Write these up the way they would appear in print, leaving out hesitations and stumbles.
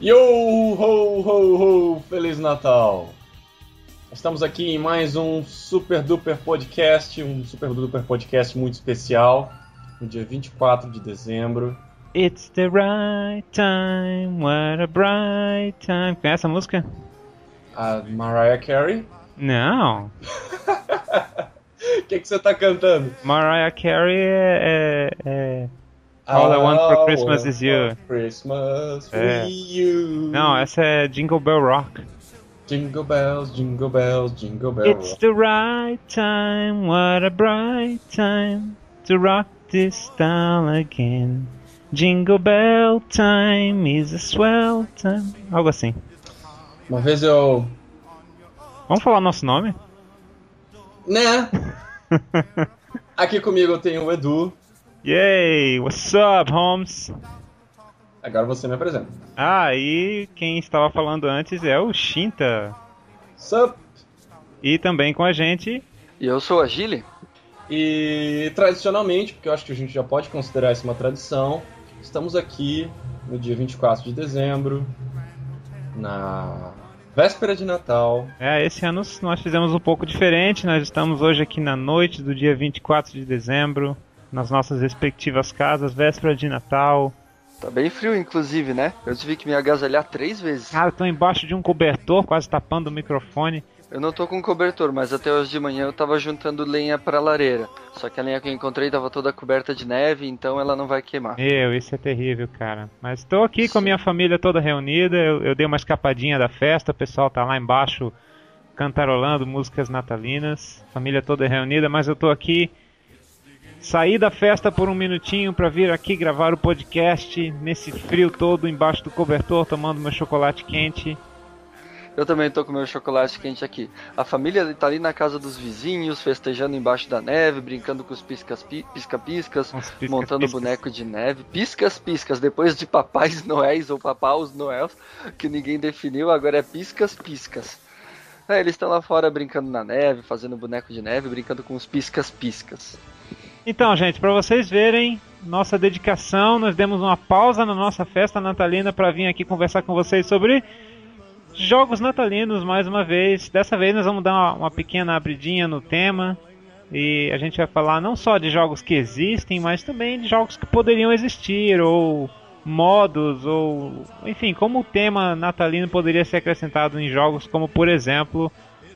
Yo, ho, ho, ho, Feliz Natal! Estamos aqui em mais um Super Duper Podcast, muito especial, no dia 24 de dezembro. It's the right time, what a bright time. Conhece essa música? A Mariah Carey? Não. O que você tá cantando? Mariah Carey é All I Want for Christmas Is You. Christmas with you. Não, essa é Jingle Bell Rock. Jingle bells, jingle bells, jingle bells. It's the right time, what a bright time to rock this town again. Jingle Bell time is a swell time. Algo assim. Uma vez eu... Vamos falar nosso nome? Né? Aqui comigo eu tenho o Edu. Yay, what's up, Holmes? Agora você me apresenta. E quem estava falando antes é o Shinta. Sup? E também com a gente... E eu sou a Gili. E tradicionalmente, porque eu acho que a gente já pode considerar isso uma tradição, estamos aqui no dia 24 de dezembro, na véspera de Natal. Esse ano nós fizemos um pouco diferente. Nós estamos hoje aqui na noite do dia 24 de dezembro, nas nossas respectivas casas, véspera de Natal. Tá bem frio, inclusive, né? Eu tive que me agasalhar 3 vezes. Cara, eu tô embaixo de um cobertor, quase tapando o microfone. Eu não tô com cobertor, mas até hoje de manhã eu tava juntando lenha pra lareira. Só que a lenha que eu encontrei tava toda coberta de neve, então ela não vai queimar. Isso é terrível, cara. Mas tô aqui com a minha família toda reunida. Eu dei uma escapadinha da festa, o pessoal tá lá embaixo cantarolando músicas natalinas. Família toda reunida, mas eu tô aqui. Saí da festa por um minutinho pra vir aqui gravar o podcast nesse frio todo embaixo do cobertor, tomando meu chocolate quente. Eu também tô com meu chocolate quente aqui. A família tá ali na casa dos vizinhos, festejando embaixo da neve, brincando com os pisca-piscas, montando boneco de neve. Piscas-piscas, depois de papais noéis ou papaus noéis, que ninguém definiu, agora é piscas-piscas. Eles estão lá fora brincando na neve, fazendo boneco de neve, brincando com os piscas-piscas. Então, gente, para vocês verem nossa dedicação, nós demos uma pausa na nossa festa natalina para vir aqui conversar com vocês sobre jogos natalinos mais uma vez. Dessa vez nós vamos dar uma pequena abridinha no tema e a gente vai falar não só de jogos que existem, mas também de jogos que poderiam existir, ou modos, ou enfim, como o tema natalino poderia ser acrescentado em jogos como, por exemplo,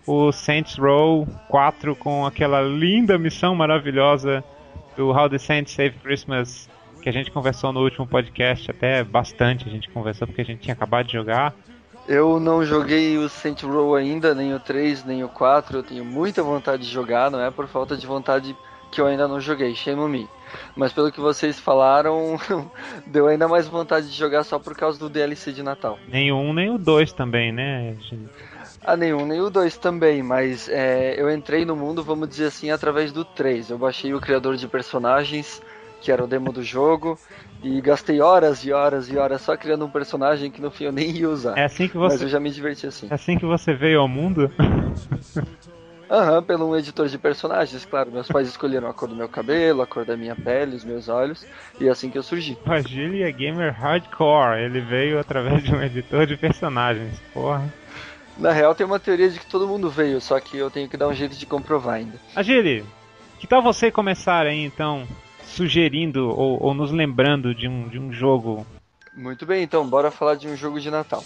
o Saints Row 4 com aquela linda missão maravilhosa do How the Saints Save Christmas, que a gente conversou no último podcast, até bastante a gente conversou porque a gente tinha acabado de jogar. Eu não joguei o Saints Row ainda, nem o 3, nem o 4, eu tenho muita vontade de jogar, não é por falta de vontade que eu ainda não joguei, shame on me. Mas pelo que vocês falaram, deu ainda mais vontade de jogar só por causa do DLC de Natal. Nem o 1, nem o 2 também, né? Nem um nem o 2 também, mas eu entrei no mundo, vamos dizer assim, através do 3. Eu baixei o criador de personagens, que era o demo do jogo, e gastei horas e horas e horas só criando um personagem que no fim eu nem ia usar. Mas eu já me diverti assim. É assim que você veio ao mundo? Pelo um editor de personagens, claro. Meus pais escolheram a cor do meu cabelo, a cor da minha pele, os meus olhos, e é assim que eu surgi. O Gili é gamer hardcore, ele veio através de um editor de personagens, porra. Na real tem uma teoria de que todo mundo veio, só que eu tenho que dar um jeito de comprovar ainda. Gili, que tal você começar aí então, sugerindo ou nos lembrando de um jogo? Muito bem, então bora falar de um jogo de Natal.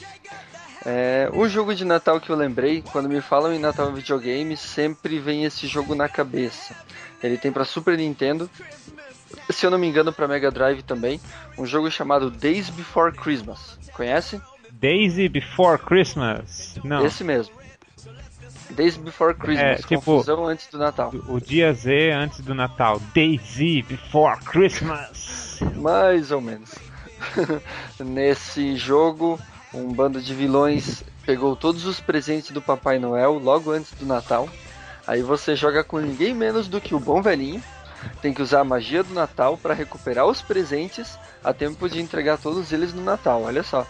O jogo de Natal que eu lembrei, quando me falam em Natal videogame, sempre vem esse jogo na cabeça. Ele tem para Super Nintendo, se eu não me engano para Mega Drive também, um jogo chamado Days Before Christmas. Conhece? Days Before Christmas? Não. Esse mesmo. Days Before Christmas, confusão antes do Natal. O dia Z antes do Natal. Days Before Christmas. Mais ou menos. Nesse jogo, um bando de vilões pegou todos os presentes do Papai Noel logo antes do Natal. Aí você joga com ninguém menos do que o bom velhinho. Tem que usar a magia do Natal para recuperar os presentes a tempo de entregar todos eles no Natal, olha só.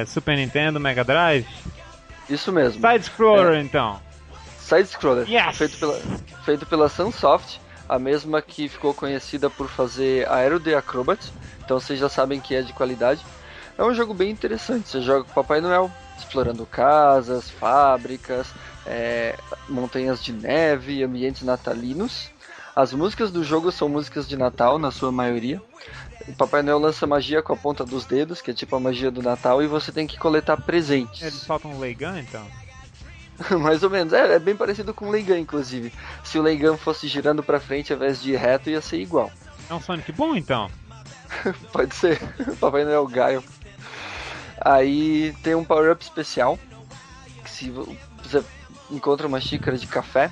Super Nintendo, Mega Drive? Isso mesmo. Side-scroller, então. Side-scroller, yes! feito pela Sunsoft, a mesma que ficou conhecida por fazer Aero the Acrobat, então vocês já sabem que é de qualidade. É um jogo bem interessante. Você joga com o Papai Noel, explorando casas, fábricas, montanhas de neve, ambientes natalinos. As músicas do jogo são músicas de Natal, na sua maioria. O Papai Noel lança magia com a ponta dos dedos, que é tipo a magia do Natal, e você tem que coletar presentes. Eles soltam um Laygun, então? Mais ou menos. É bem parecido com o Laygun, inclusive. Se o Laygun fosse girando pra frente ao invés de ir reto, ia ser igual. É um Sonic bom, então? Pode ser. Papai Noel Gaio. Aí tem um power-up especial. Que se você encontra uma xícara de café,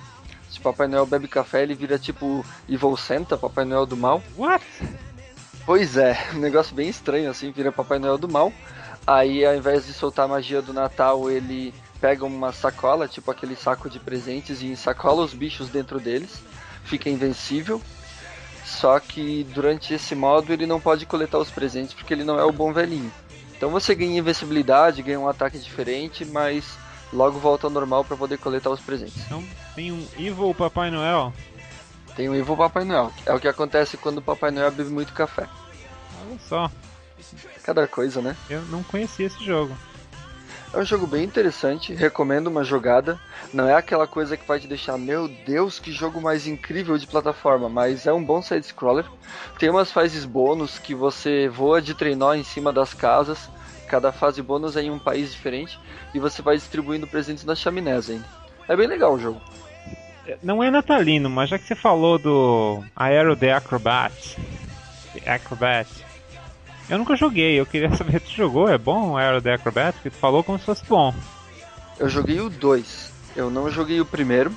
se o Papai Noel bebe café, ele vira tipo Evil Santa, Papai Noel do mal. What? Pois é, um negócio bem estranho assim, vira Papai Noel do mal. Aí ao invés de soltar a magia do Natal, ele pega uma sacola, tipo aquele saco de presentes, e ensacola os bichos dentro deles. Fica invencível. Só que durante esse modo ele não pode coletar os presentes porque ele não é o bom velhinho. Então você ganha invencibilidade, ganha um ataque diferente, mas logo volta ao normal para poder coletar os presentes. Então tem um Evil Papai Noel? Tem um Evil Papai Noel. É o que acontece quando o Papai Noel bebe muito café. Olha só. Cada coisa, né? Eu não conhecia esse jogo. É um jogo bem interessante, recomendo uma jogada. Não é aquela coisa que vai te deixar, meu Deus, que jogo mais incrível de plataforma, mas é um bom side-scroller. Tem umas fases bônus que você voa de trenó em cima das casas. Cada fase bônus é em um país diferente e você vai distribuindo presentes nas chaminés ainda. É bem legal o jogo. Não é natalino, mas já que você falou do Aero the Acrobat, eu nunca joguei, eu queria saber, tu jogou? É bom o Aero the Acrobat? Porque tu falou como se fosse bom. Eu joguei o 2, eu não joguei o primeiro.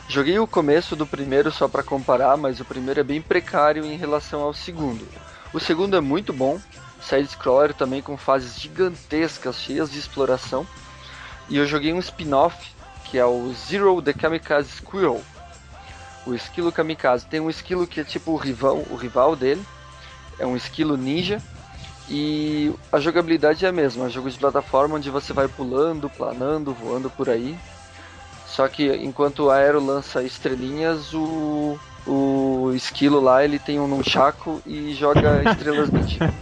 Joguei o começo do primeiro só pra comparar, mas o primeiro é bem precário em relação ao segundo. O segundo é muito bom, side-scroller também com fases gigantescas, cheias de exploração. E eu joguei um spin-off, que é o Zero the Kamikaze Squirrel. O esquilo kamikaze. Tem um esquilo que é tipo o rival dele. É um esquilo ninja. E a jogabilidade é a mesma. É um jogo de plataforma onde você vai pulando, planando, voando por aí. Só que enquanto o Aero lança estrelinhas, o esquilo lá ele tem um nunchaku e joga estrelas mentira.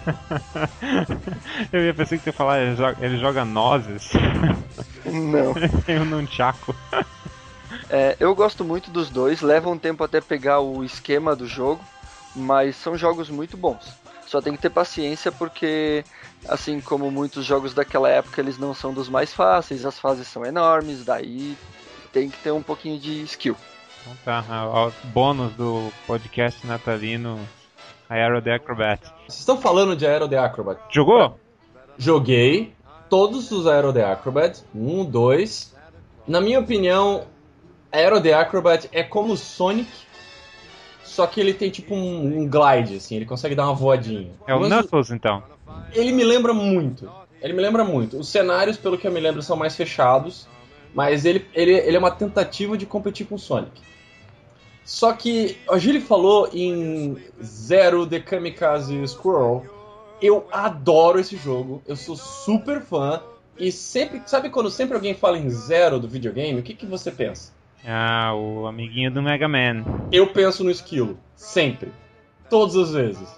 Eu ia pensar que você ia falar, ele joga nozes. Não. Tem um nunchaku. Eu gosto muito dos dois, leva um tempo até pegar o esquema do jogo, mas são jogos muito bons. Só tem que ter paciência porque, assim como muitos jogos daquela época, eles não são dos mais fáceis, as fases são enormes, daí tem que ter um pouquinho de skill. Então tá, o bônus do podcast natalino, Aero the Acrobat. Vocês estão falando de Aero the Acrobat? Jogou? Joguei todos os Aero the Acrobat, 1, 2. Na minha opinião, Aero the Acrobat é como o Sonic, só que ele tem tipo um glide, assim, ele consegue dar uma voadinha. É o Knuckles, então? Ele me lembra muito. Os cenários, pelo que eu me lembro, são mais fechados, mas ele é uma tentativa de competir com o Sonic. Só que a Julie falou em Zero the Kamikaze Squirrel. Eu adoro esse jogo, eu sou super fã. E sempre, sabe quando sempre alguém fala em Zero do videogame, o que você pensa? Ah, o amiguinho do Mega Man. Eu penso no esquilo, sempre. Todas as vezes.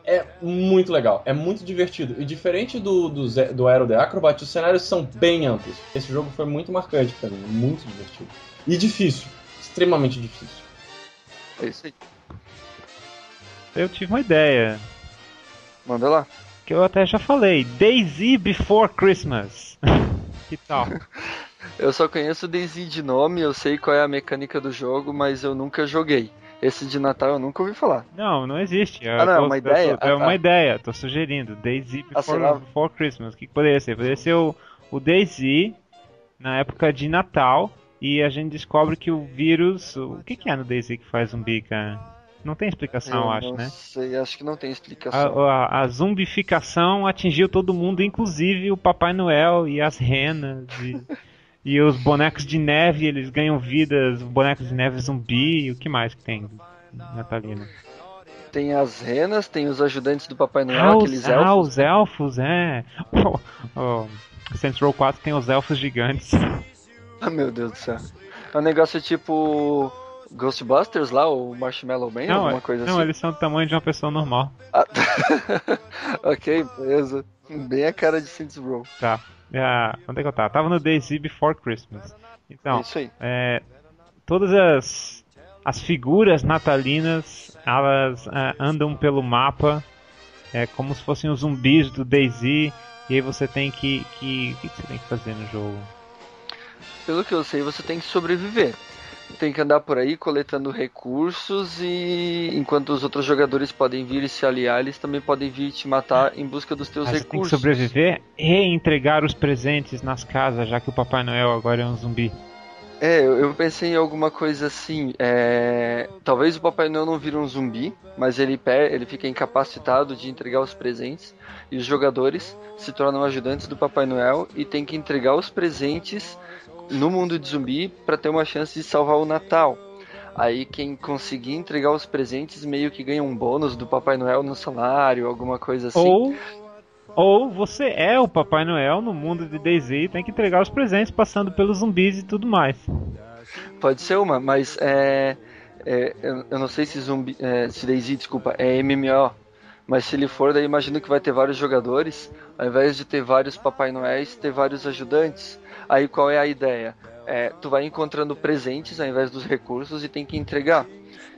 É muito legal, é muito divertido. E diferente do Aero the Acrobat, os cenários são bem amplos. Esse jogo foi muito marcante pra mim, muito divertido. E difícil, extremamente difícil. É isso aí. Eu tive uma ideia. Manda lá. Que eu até já falei. DayZ Before Christmas. Que tal? Eu só conheço o DayZ de nome, eu sei qual é a mecânica do jogo, mas eu nunca joguei. Esse de Natal eu nunca ouvi falar. Não existe. Não, é uma ideia? É uma ideia, tô sugerindo. DayZ Before Christmas. O que poderia ser? Poderia ser o DayZ na época de Natal e a gente descobre que o vírus... O que é no DayZ que faz zumbi, cara? Não tem explicação, eu acho, né? Não sei, acho que não tem explicação. A zumbificação atingiu todo mundo, inclusive o Papai Noel e as renas e os bonecos de neve, eles ganham vidas, bonecos de neve zumbi, e o que mais que tem, Natalina? Tem as renas, tem os ajudantes do Papai Noel, aqueles elfos. Os elfos, é. Saints Row 4 tem os elfos gigantes. Ah, meu Deus do céu. É um negócio tipo Ghostbusters lá, o Marshmallow Man, alguma coisa assim? Não, eles são do tamanho de uma pessoa normal. Ok, beleza. Bem a cara de Saints Row. Tá. Onde é que eu tava? Tava no DayZ Before Christmas. Então, Isso aí. Todas as figuras natalinas, elas andam pelo mapa como se fossem os zumbis do DayZ. E aí você tem que... O que você tem que fazer no jogo? Pelo que eu sei, você tem que sobreviver. Tem que andar por aí coletando recursos e enquanto os outros jogadores podem vir e se aliar, eles também podem vir te matar em busca dos teus recursos. Você tem que sobreviver e entregar os presentes nas casas, já que o Papai Noel agora é um zumbi. Eu pensei em alguma coisa assim, talvez o Papai Noel não vire um zumbi, mas ele fica incapacitado de entregar os presentes e os jogadores se tornam ajudantes do Papai Noel e tem que entregar os presentes no mundo de zumbi para ter uma chance de salvar o Natal. Aí quem conseguir entregar os presentes meio que ganha um bônus do Papai Noel no salário, alguma coisa assim. Ou você é o Papai Noel no mundo de DayZ e tem que entregar os presentes passando pelos zumbis e tudo mais. Pode ser uma, mas eu não sei se se DayZ, desculpa, é MMO. Mas se ele for, daí imagino que vai ter vários jogadores, ao invés de ter vários Papai Noéis, ter vários ajudantes. Aí qual é a ideia? Tu vai encontrando presentes ao invés dos recursos e tem que entregar.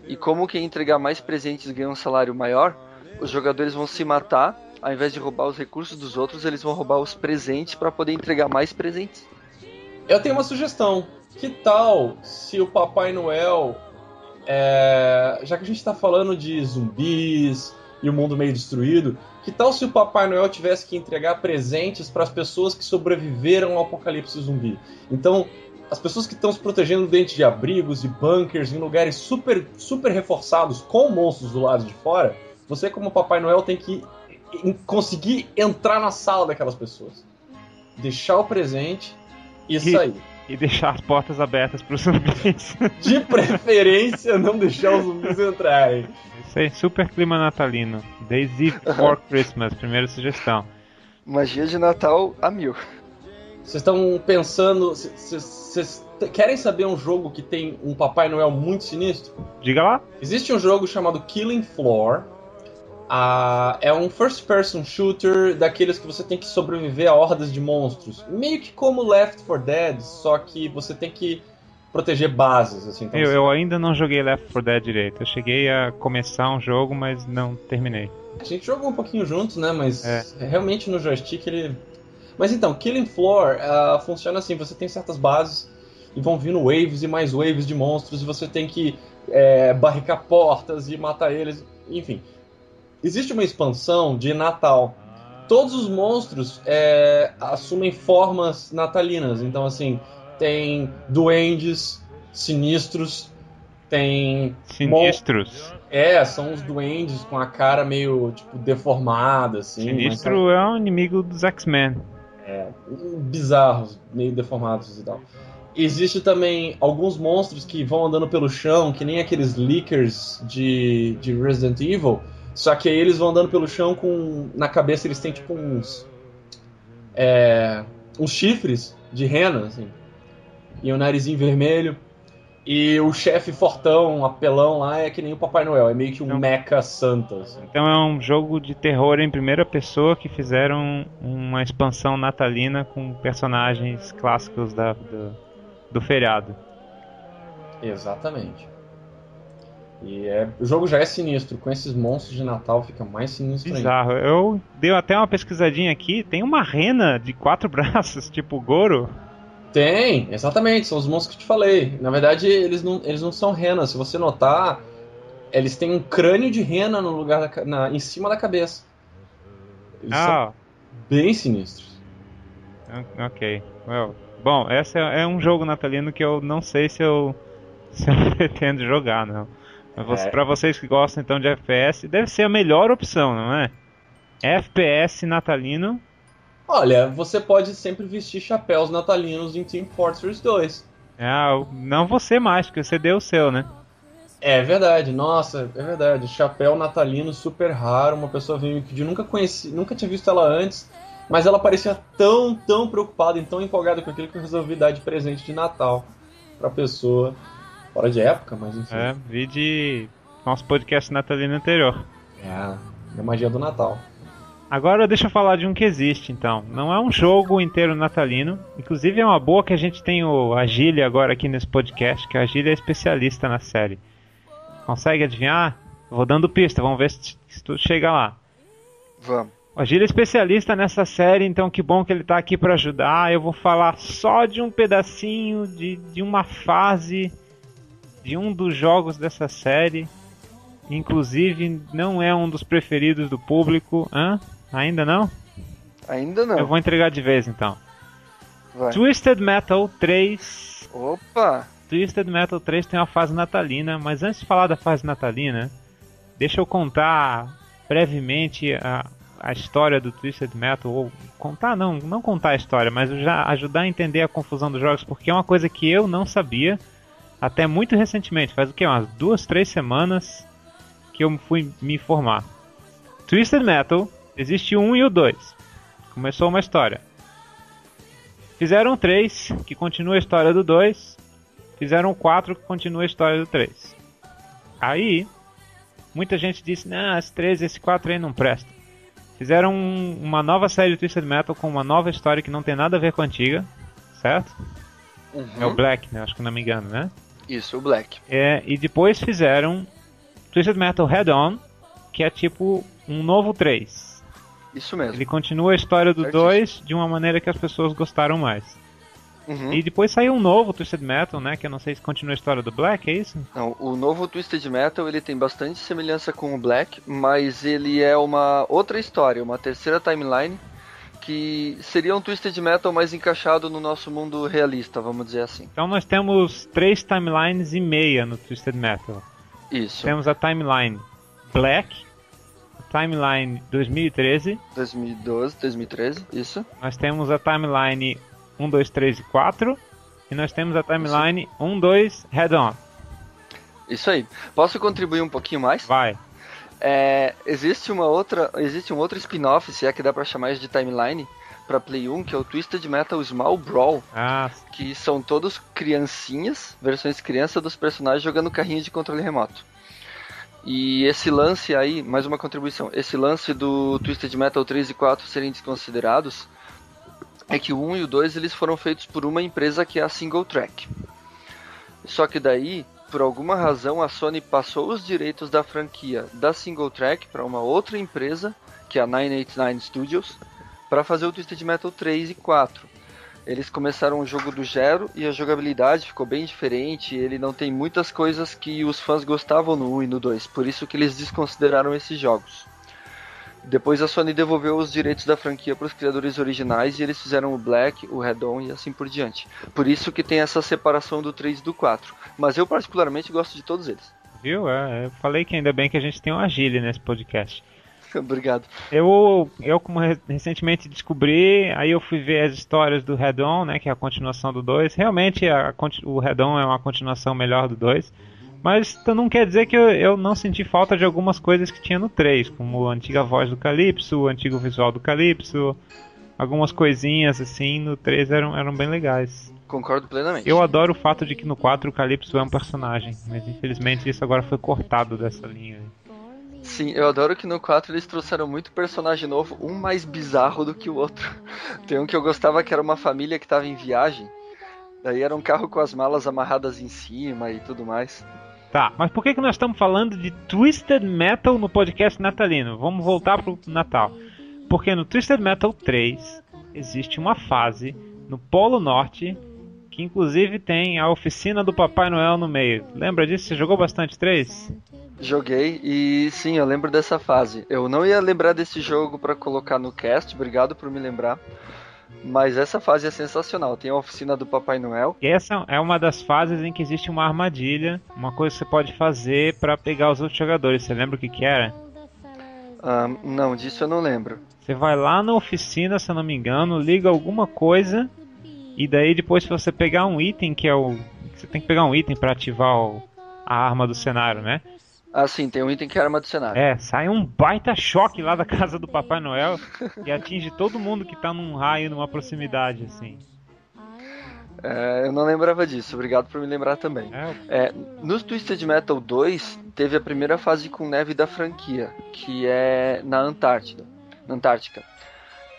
E como quem entregar mais presentes ganha um salário maior, os jogadores vão se matar, ao invés de roubar os recursos dos outros, eles vão roubar os presentes para poder entregar mais presentes. Eu tenho uma sugestão. Que tal se o Papai Noel, já que a gente está falando de zumbis e o mundo meio destruído, que tal se o Papai Noel tivesse que entregar presentes para as pessoas que sobreviveram ao apocalipse zumbi? Então, as pessoas que estão se protegendo dentro de abrigos e bunkers, em lugares super, super reforçados com monstros do lado de fora, você como Papai Noel tem que conseguir entrar na sala daquelas pessoas. Deixar o presente e sair. E deixar as portas abertas para os zumbis. De preferência, não deixar os zumbis entrarem. Isso aí, super clima natalino. DayZ Before Christmas, primeira sugestão. Magia de Natal a 1000. Vocês estão pensando... Vocês querem saber um jogo que tem um Papai Noel muito sinistro? Diga lá. Existe um jogo chamado Killing Floor. É um first person shooter daqueles que você tem que sobreviver a hordas de monstros. Meio que como Left 4 Dead, só que você tem que proteger bases. Assim, então eu ainda não joguei Left 4 Dead direito. Eu cheguei a começar um jogo, mas não terminei. A gente jogou um pouquinho juntos, né? Mas realmente no joystick ele... Mas então, Killing Floor funciona assim. Você tem certas bases e vão vindo waves e mais waves de monstros. E você tem que barricar portas e matar eles. Enfim... Existe uma expansão de Natal. Todos os monstros assumem formas natalinas. Então, assim, tem duendes sinistros, tem... Sinistros? São os duendes com a cara meio, tipo, deformada, assim. Sinistro é um inimigo dos X-Men. Bizarros, meio deformados e tal. Existe também alguns monstros que vão andando pelo chão, que nem aqueles Lickers de Resident Evil. Só que aí eles vão andando pelo chão na cabeça eles têm tipo uns chifres de rena, assim, e um narizinho vermelho. E o chefe fortão, apelão lá, é que nem o Papai Noel, é meio que um Mecha Santa. Assim. Então é um jogo de terror em primeira pessoa que fizeram uma expansão natalina com personagens clássicos do feriado. Exatamente. E o jogo já é sinistro, com esses monstros de Natal fica mais sinistro Bizarro. ainda. Eu dei até uma pesquisadinha aqui, tem uma rena de 4 braços, tipo Goro. Tem, exatamente, são os monstros que eu te falei. Na verdade, eles não são renas, se você notar, eles têm um crânio de rena no lugar em cima da cabeça. Eles são bem sinistros. Ok. Bom, esse é um jogo natalino que eu não sei se eu pretendo jogar, não. Pra vocês que gostam então de FPS, deve ser a melhor opção, não é? FPS natalino. Olha, você pode sempre vestir chapéus natalinos em Team Fortress 2. Não você mais, porque você deu o seu, né? É verdade, nossa, é verdade. Chapéu natalino super raro, uma pessoa veio me pedir, nunca tinha visto ela antes, mas ela parecia tão preocupada e tão empolgada com aquilo que eu resolvi dar de presente de Natal pra pessoa. Fora de época, mas enfim. Vi de nosso podcast natalino anterior. A magia do Natal. Agora deixa eu falar de um que existe, então. Não é um jogo inteiro natalino. Inclusive é uma boa que a gente tem o Agile agora aqui nesse podcast, que o Agile é especialista na série. Consegue adivinhar? Vou dando pista, vamos ver se tu chega lá. Vamos. O Agile é especialista nessa série, então que bom que ele está aqui para ajudar. Eu vou falar só de um pedacinho, de uma fase de um dos jogos dessa série. Inclusive não é um dos preferidos do público. Hã? Ainda não? Ainda não. Eu vou entregar de vez então. Vai. Twisted Metal 3. Opa! Twisted Metal 3 tem uma fase natalina, mas antes de falar da fase natalina, deixa eu contar brevemente a história do Twisted Metal. Ou contar, não contar a história, mas já ajudar a entender a confusão dos jogos, porque é uma coisa que eu não sabia até muito recentemente. Faz o que? Umas 2, 3 semanas que eu fui me informar. Twisted Metal, existe o 1 e o 2. Começou uma história. Fizeram o 3, que continua a história do 2. Fizeram o 4, que continua a história do 3. Aí, muita gente disse, não, esse 3 e esse 4 aí não presta. Fizeram uma nova série de Twisted Metal com uma nova história que não tem nada a ver com a antiga, certo? Uhum. É o Black, né? Acho que não me engano, né? Isso, o Black. E depois fizeram Twisted Metal Head-On, que é tipo um novo 3. Isso mesmo. Ele continua a história do Certíssimo. 2 de uma maneira que as pessoas gostaram mais. Uhum. E depois saiu um novo Twisted Metal, né? Que eu não sei se continua a história do Black, é isso? Não, o novo Twisted Metal ele tem bastante semelhança com o Black, mas ele é uma outra história, uma terceira timeline, que seria um Twisted Metal mais encaixado no nosso mundo realista, vamos dizer assim. Então nós temos 3 timelines e meia no Twisted Metal. Isso. Temos a timeline Black, a timeline 2013, 2012, 2013, isso. nós temos a timeline 1, 2, 3 e 4, e nós temos a timeline 1, 2, Head-On. Isso aí. Posso contribuir um pouquinho mais? Vai. Existe um outro spin-off, se é que dá pra chamar isso de timeline, pra Play 1, que é o Twisted Metal Small Brawl, Ah, que são todos criancinhas, versões criança dos personagens jogando carrinho de controle remoto. E esse lance aí, mais uma contribuição, esse lance do Twisted Metal 3 e 4 serem desconsiderados, é que o 1 e o 2 eles foram feitos por uma empresa que é a Single Track. Só que daí, por alguma razão, a Sony passou os direitos da franquia da Single Track para uma outra empresa, que é a 989 Studios, para fazer o Twisted Metal 3 e 4. Eles começaram o jogo do zero e a jogabilidade ficou bem diferente, ele não tem muitas coisas que os fãs gostavam no 1 e no 2, por isso que eles desconsideraram esses jogos. Depois a Sony devolveu os direitos da franquia para os criadores originais e eles fizeram o Black, o Head-On e assim por diante. Por isso que tem essa separação do 3 e do 4. Mas eu particularmente gosto de todos eles. viu? Eu falei que ainda bem que a gente tem um Agile nesse podcast. Obrigado. Eu como recentemente descobri, aí eu fui ver as histórias do Head-On, né, que é a continuação do 2. Realmente o Head-On é uma continuação melhor do 2. Mas isso não quer dizer que eu não senti falta de algumas coisas que tinha no 3, como a antiga voz do Calypso, o antigo visual do Calypso, algumas coisinhas assim no 3 eram bem legais. Concordo plenamente. Eu adoro o fato de que no 4 o Calypso é um personagem, mas infelizmente isso agora foi cortado dessa linha. Sim, eu adoro que no 4 eles trouxeram muito personagem novo, um mais bizarro do que o outro. Tem um que eu gostava que era uma família que estava em viagem, daí era um carro com as malas amarradas em cima e tudo mais. Tá, mas por que nós estamos falando de Twisted Metal no podcast natalino? Vamos voltar pro Natal. Porque no Twisted Metal 3 existe uma fase no Polo Norte que inclusive tem a oficina do Papai Noel no meio. Lembra disso? Você jogou bastante 3? Joguei e sim, eu lembro dessa fase. Eu não ia lembrar desse jogo pra colocar no cast, obrigado por me lembrar. Mas essa fase é sensacional, tem a oficina do Papai Noel. E essa é uma das fases em que existe uma armadilha, uma coisa que você pode fazer pra pegar os outros jogadores. Você lembra o que era? Não, disso eu não lembro. Você vai lá na oficina, se eu não me engano, liga alguma coisa, e daí depois se você pegar um item, que é o... Você tem que pegar um item pra ativar a arma do cenário, né? Ah, sim, tem um item que é a arma do cenário. Sai um baita choque lá da casa do Papai Noel e atinge todo mundo que tá num raio, numa proximidade, assim. Eu não lembrava disso, obrigado por me lembrar também. No Twisted Metal 2, teve a primeira fase com neve da franquia, que é na Antártida. na Antártica.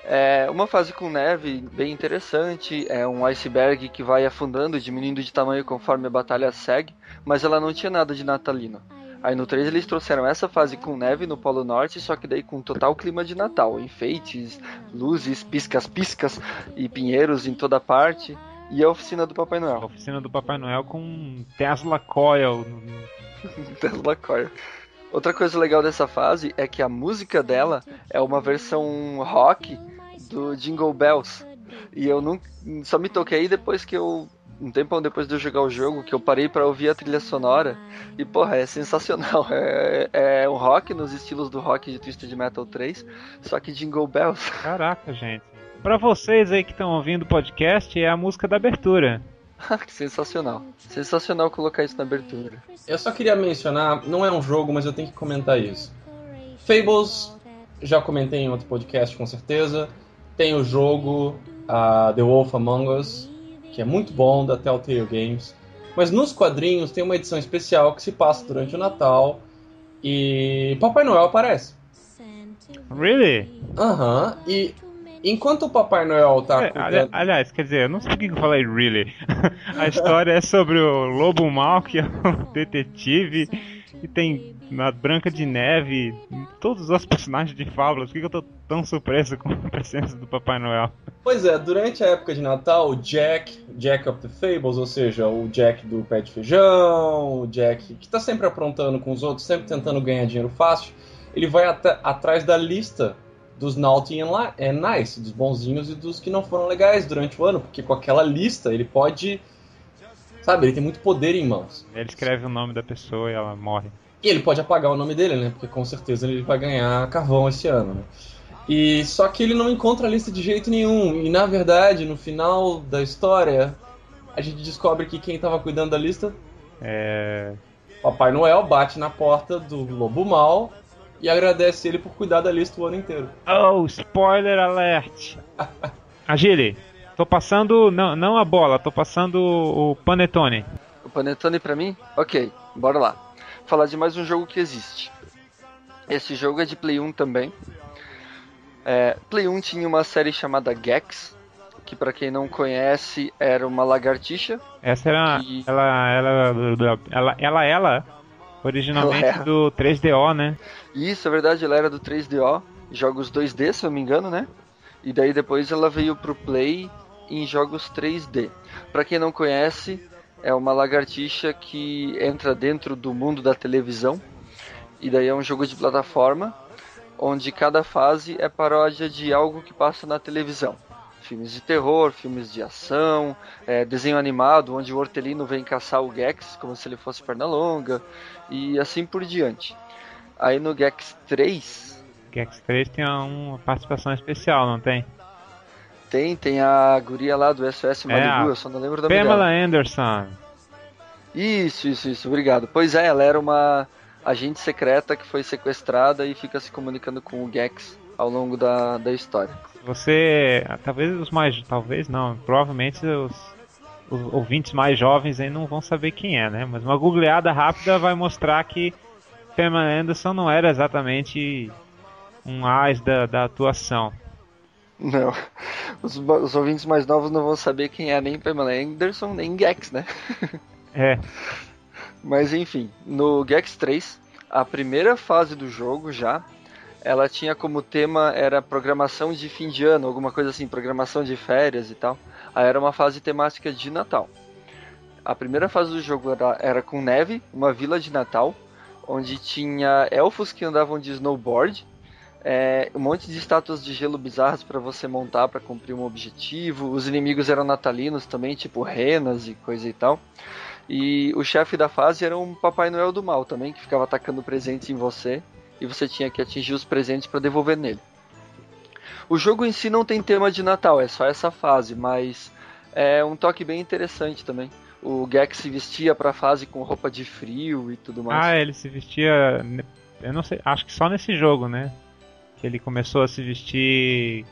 É uma fase com neve bem interessante, é um iceberg que vai afundando e diminuindo de tamanho conforme a batalha segue, mas ela não tinha nada de natalino. Aí no 3 eles trouxeram essa fase com neve no Polo Norte, só que daí com total clima de Natal, enfeites, luzes, piscas e pinheiros em toda parte, e a oficina do Papai Noel. A oficina do Papai Noel com Tesla Coil. Tesla Coil. Outra coisa legal dessa fase é que a música dela é uma versão rock do Jingle Bells. E eu só me toquei depois que um tempo depois de eu jogar o jogo, que eu parei pra ouvir a trilha sonora. E porra, é sensacional. É um rock nos estilos do rock de Twisted Metal 3, só que Jingle Bells. Caraca, gente. Pra vocês aí que estão ouvindo o podcast, é a música da abertura. Sensacional. Sensacional colocar isso na abertura. Eu só queria mencionar, não é um jogo, mas eu tenho que comentar isso. Fables, já comentei em outro podcast com certeza. Tem o jogo The Wolf Among Us, que é muito bom, da Telltale Games. Mas nos quadrinhos tem uma edição especial que se passa durante o Natal e Papai Noel aparece. Really? Aham, e enquanto o Papai Noel tá... Aliás, quer dizer, eu não sei por que eu falei really. A história é sobre o Lobo Mal, que é um detetive, e tem na Branca de Neve, todos os personagens de Fábulas. Por que eu tô tão surpreso com a presença do Papai Noel? Pois é, durante a época de Natal, o Jack of the Fables, ou seja, o Jack do pé de feijão, o Jack que tá sempre aprontando com os outros, sempre tentando ganhar dinheiro fácil, ele vai atrás da lista dos Naughty and Nice, dos bonzinhos e dos que não foram legais durante o ano, porque com aquela lista ele pode, sabe, ele tem muito poder em mãos. Ele escreve o nome da pessoa e ela morre. E ele pode apagar o nome dele, né, porque com certeza ele vai ganhar carvão esse ano, né. E só que ele não encontra a lista de jeito nenhum, e na verdade, no final da história, a gente descobre que quem estava cuidando da lista Papai Noel bate na porta do Lobo Mal e agradece ele por cuidar da lista o ano inteiro. Oh, spoiler alert! Agile, tô passando, não a bola, tô passando o Panetone. O Panetone pra mim? Ok, bora lá. Falar de mais um jogo que existe. Esse jogo é de Play 1 também. Play 1 tinha uma série chamada Gex, que pra quem não conhece era uma lagartixa. Essa era ela originalmente do 3DO, né? Isso, é verdade, ela era do 3DO, jogos 2D, se eu não me engano, né? E daí depois ela veio pro Play em jogos 3D. Pra quem não conhece, é uma lagartixa que entra dentro do mundo da televisão. E daí é um jogo de plataforma, onde cada fase é paródia de algo que passa na televisão. Filmes de terror, filmes de ação, desenho animado, onde o Hortelino vem caçar o Gex, como se ele fosse Pernalonga, e assim por diante. Aí no Gex 3... Gex 3 tem uma participação especial, não tem? Tem a guria lá do SOS Malibu, eu só não lembro o nome dela. Pamela Anderson. Isso, obrigado. Pois é, ela era uma agente secreta que foi sequestrada e fica se comunicando com o Gex ao longo da história. Você, provavelmente os ouvintes mais jovens aí não vão saber quem é, né? Mas uma googleada rápida vai mostrar que Pamela Anderson não era exatamente um as da atuação. Não, os ouvintes mais novos não vão saber quem é nem Pamela Anderson, nem Gex, né? Mas enfim, no Gex 3, a primeira fase do jogo já, ela tinha como tema, era programação de fim de ano, alguma coisa assim, programação de férias e tal. Aí era uma fase temática de Natal. A primeira fase do jogo era com neve, uma vila de Natal, onde tinha elfos que andavam de snowboard, um monte de estátuas de gelo bizarras para você montar para cumprir um objetivo. Os inimigos eram natalinos também, tipo renas e coisa e tal. E o chefe da fase era um Papai Noel do mal também, que ficava atacando presentes em você, e você tinha que atingir os presentes para devolver nele. O jogo em si não tem tema de Natal, é só essa fase, mas é um toque bem interessante também. O Gex se vestia pra fase com roupa de frio e tudo mais. Ele se vestia... Eu não sei, acho que só nesse jogo, né? Que ele começou a se vestir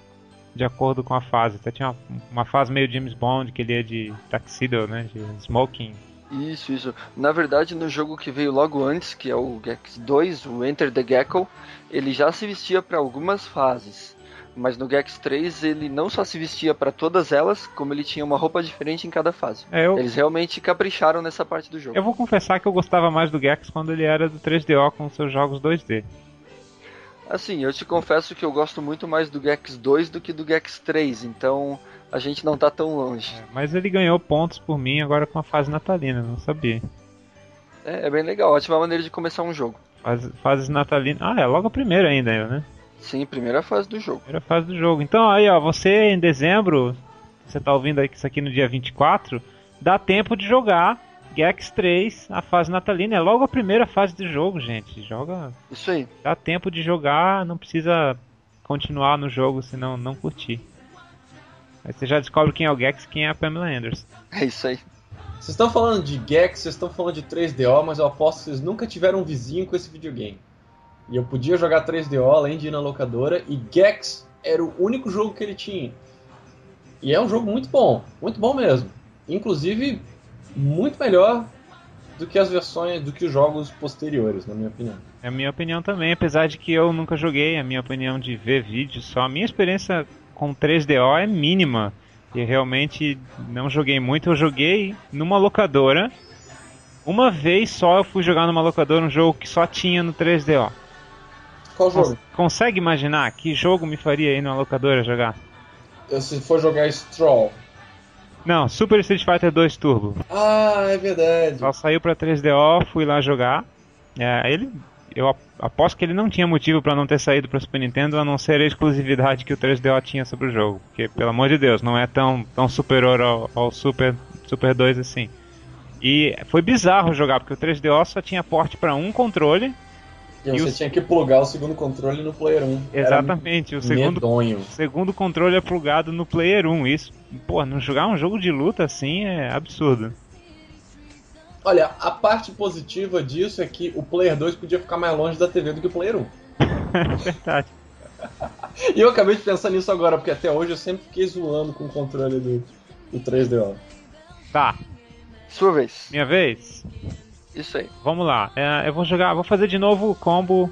de acordo com a fase. Até tinha uma fase meio James Bond, que ele ia de tuxedo, né? De smoking. Isso. Na verdade, no jogo que veio logo antes, que é o Gex 2, o Enter the Gecko, ele já se vestia para algumas fases. Mas no Gex 3 ele não só se vestia para todas elas, como ele tinha uma roupa diferente em cada fase. Eles realmente capricharam nessa parte do jogo. Eu vou confessar que eu gostava mais do Gex quando ele era do 3DO com seus jogos 2D. Assim, eu te confesso que eu gosto muito mais do Gex 2 do que do Gex 3, então a gente não tá tão longe. Mas ele ganhou pontos por mim agora com a fase natalina, não sabia. É bem legal, ótima maneira de começar um jogo. Fases natalinas. É logo a primeira ainda, né? Sim, primeira fase do jogo. Primeira fase do jogo. Então aí, ó, você em dezembro, você tá ouvindo isso aqui no dia 24, dá tempo de jogar Gex 3, a fase natalina. É logo a primeira fase do jogo, gente. Joga. Isso aí. Dá tempo de jogar, não precisa continuar no jogo, senão não curtir. Aí você já descobre quem é o Gex e quem é a Pamela Anderson. É isso aí. Vocês estão falando de Gex, vocês estão falando de 3DO, mas eu aposto que vocês nunca tiveram um vizinho com esse videogame. E eu podia jogar 3DO além de ir na locadora, e Gex era o único jogo que ele tinha. E é um jogo muito bom mesmo. Inclusive, muito melhor do que as versões, do que os jogos posteriores, na minha opinião. É a minha opinião também, apesar de que eu nunca joguei, a minha opinião de ver vídeos só. A minha experiência com 3DO é mínima. E realmente não joguei muito, eu joguei numa locadora. Uma vez só eu fui jogar numa locadora um jogo que só tinha no 3DO. Qual jogo? Consegue imaginar que jogo me faria ir numa locadora jogar? Se for jogar Stroll. Não, Super Street Fighter 2 Turbo. Ah, é verdade. Só saiu pra 3DO, fui lá jogar. Eu aposto que ele não tinha motivo pra não ter saído pra Super Nintendo, a não ser a exclusividade que o 3DO tinha sobre o jogo. Porque, pelo amor de Deus, não é tão superior ao Super 2 assim. E foi bizarro jogar, porque o 3DO só tinha porte pra um controle. E você tinha que plugar o segundo controle no Player 1. Exatamente, o segundo controle é plugado no Player 1. Isso, pô, não jogar um jogo de luta assim é absurdo. Olha, a parte positiva disso é que o Player 2 podia ficar mais longe da TV do que o Player 1. É verdade. E eu acabei de pensar nisso agora, porque até hoje eu sempre fiquei zoando com o controle do 3DO. Tá. Sua vez. Minha vez? Isso aí. Vamos lá. Eu vou fazer de novo o combo,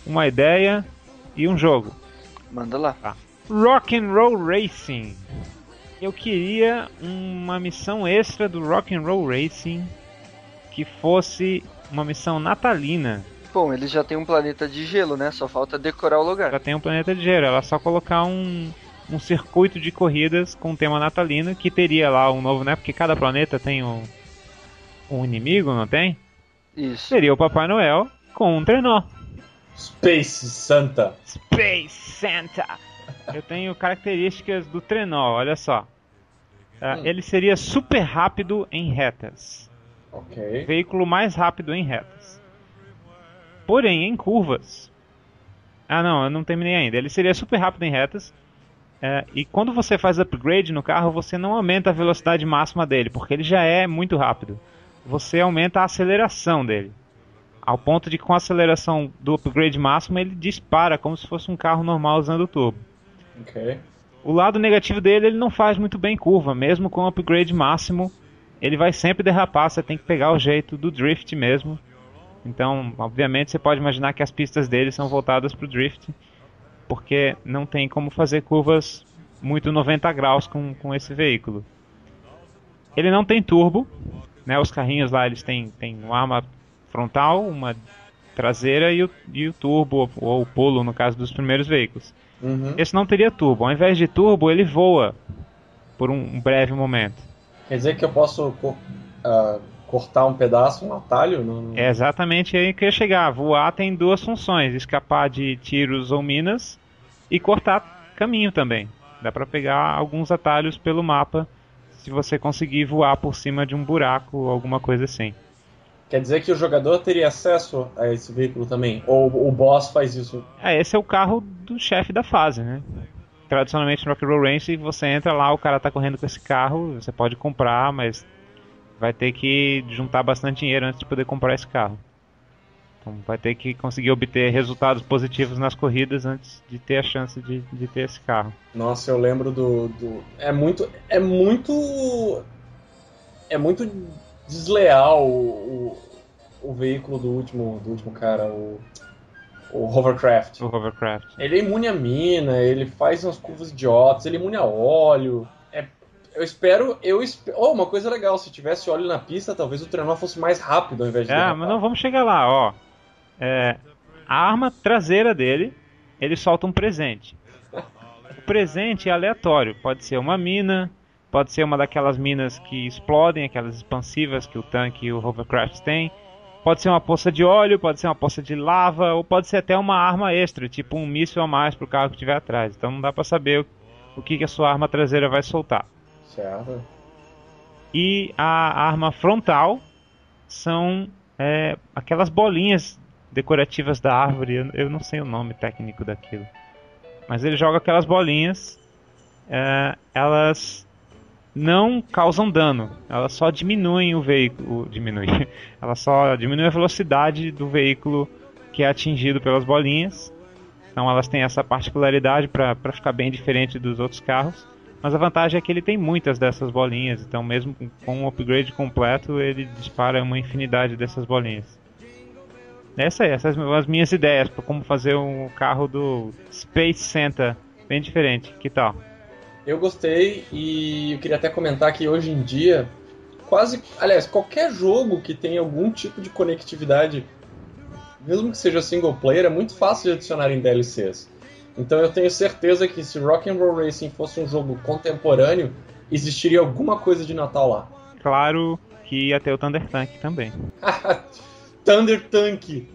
uma ideia e um jogo. Manda lá. Tá. Rock'n'Roll Racing. Eu queria uma missão extra do Rock'n'Roll Racing que fosse uma missão natalina. Bom, ele já tem um planeta de gelo, né? Só falta decorar o lugar. Já tem um planeta de gelo. Ela só colocar um circuito de corridas com tema natalino que teria lá um novo, né? Porque cada planeta tem um inimigo, não tem? Isso. Seria o Papai Noel com um trenó. Space Santa. Space Santa. Eu tenho características do trenó, olha só. Ele seria super rápido em retas. Ok. Veículo mais rápido em retas. Porém, em curvas... não, eu não terminei ainda. Ele seria super rápido em retas. E quando você faz upgrade no carro, você não aumenta a velocidade máxima dele, porque ele já é muito rápido. Você aumenta a aceleração dele. Ao ponto de que com a aceleração do upgrade máximo, ele dispara como se fosse um carro normal usando o turbo. Ok. O lado negativo dele, ele não faz muito bem curva. Mesmo com o upgrade máximo, ele vai sempre derrapar. Você tem que pegar o jeito do drift mesmo. Então, obviamente, você pode imaginar que as pistas dele são voltadas para o drift, porque não tem como fazer curvas muito 90 graus com esse veículo. Ele não tem turbo, né? Os carrinhos lá eles têm uma arma frontal, uma traseira e o turbo, ou o pulo no caso dos primeiros veículos. Uhum. Esse não teria turbo. Ao invés de turbo, ele voa por um breve momento. Quer dizer que eu posso cortar um pedaço, um atalho? É exatamente aí que eu ia chegar. Voar tem duas funções: escapar de tiros ou minas e cortar caminho também. Dá pra pegar alguns atalhos pelo mapa se você conseguir voar por cima de um buraco ou alguma coisa assim. Quer dizer que o jogador teria acesso a esse veículo também? Ou o boss faz isso? Esse é o carro do chefe da fase, né? Tradicionalmente no Rock'n'Roll Racing você entra lá, o cara tá correndo com esse carro, você pode comprar, mas vai ter que juntar bastante dinheiro antes de poder comprar esse carro. Então vai ter que conseguir obter resultados positivos nas corridas antes de ter a chance de ter esse carro. Nossa, eu lembro É muito desleal o veículo do último cara, o Hovercraft. O Hovercraft. Ele é imune a mina, ele faz umas curvas idiotas, ele é imune a óleo. Eu espero. Uma coisa legal, se tivesse óleo na pista, talvez o trenó fosse mais rápido ao invés de derrapar. Mas não vamos chegar lá, ó. A arma traseira dele, ele solta um presente. O presente é aleatório, pode ser uma mina, pode ser uma daquelas minas que explodem, aquelas expansivas que o tanque e o Hovercraft têm. Pode ser uma poça de óleo, pode ser uma poça de lava, ou pode ser até uma arma extra, tipo um míssil a mais pro carro que estiver atrás. Então não dá pra saber o que a sua arma traseira vai soltar. Certo. E a arma frontal são aquelas bolinhas decorativas da árvore, eu não sei o nome técnico daquilo. Mas ele joga aquelas bolinhas, elas não causam dano, elas só diminuem o veículo, ela só diminui a velocidade do veículo que é atingido pelas bolinhas. Então elas têm essa particularidade para ficar bem diferente dos outros carros. Mas a vantagem é que ele tem muitas dessas bolinhas, então mesmo com um upgrade completo ele dispara uma infinidade dessas bolinhas. Essas são as minhas ideias para como fazer um carro do Space Santa bem diferente. Que tal? Eu gostei e eu queria até comentar que hoje em dia, qualquer jogo que tenha algum tipo de conectividade, mesmo que seja single player, é muito fácil de adicionar em DLCs. Então eu tenho certeza que se Rock'n'Roll Racing fosse um jogo contemporâneo, existiria alguma coisa de Natal lá. Claro que ia ter o Thunder Tank também. Thunder Tank!